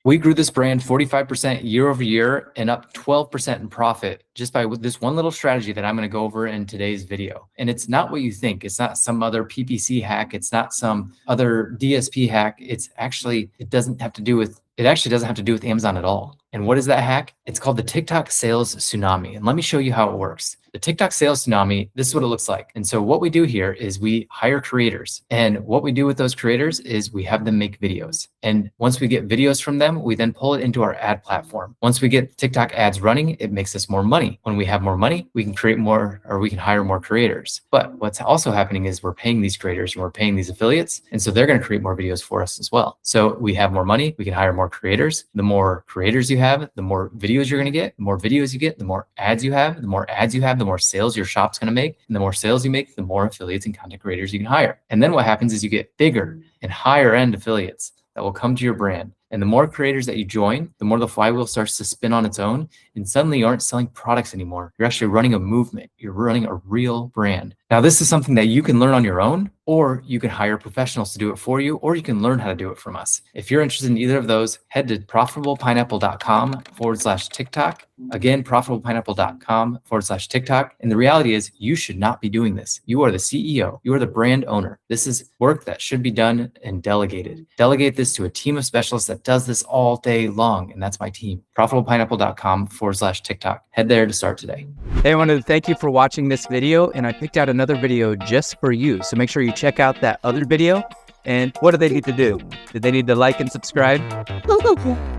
We grew this brand 45% year over year and up 12% in profit just by this one little strategy that I'm going to go over in today's video. And it's not what you think. It's not some other PPC hack. It's not some other DSP hack. It actually doesn't have to do with Amazon at all. And what is that hack? It's called the TikTok Sales Tsunami. And let me show you how it works. The TikTok Sales Tsunami, this is what it looks like. And so what we do here is we hire creators. And what we do with those creators is we have them make videos. And once we get videos from them, we then pull it into our ad platform. Once we get TikTok ads running, it makes us more money. When we have more money, we can create more, or we can hire more creators. But what's also happening is we're paying these creators and we're paying these affiliates. And so they're going to create more videos for us as well. So we have more money, we can hire more creators. The more creators you have, the more videos you're going to get. The more videos you get, the more ads you have. The more ads you have, the more sales your shop's going to make. And the more sales you make, the more affiliates and content creators you can hire. And then what happens is you get bigger and higher end affiliates that will come to your brand. And the more creators that you join, the more the flywheel starts to spin on its own. And suddenly you aren't selling products anymore. You're actually running a movement. You're running a real brand. Now, this is something that you can learn on your own, or you can hire professionals to do it for you, or you can learn how to do it from us. If you're interested in either of those, head to profitablepineapple.com/TikTok. Again, profitablepineapple.com/TikTok. And the reality is you should not be doing this. You are the CEO. You are the brand owner. This is work that should be done and delegated. Delegate this to a team of specialists that does this all day long. And that's my team. profitablepineapple.com/TikTok. Head there to start today. Hey, I wanted to thank you for watching this video, and I picked out another video just for you. So make sure you check out that other video. And what do they need to do? Do they need to like and subscribe?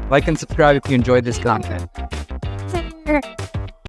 Like and subscribe if you enjoyed this content.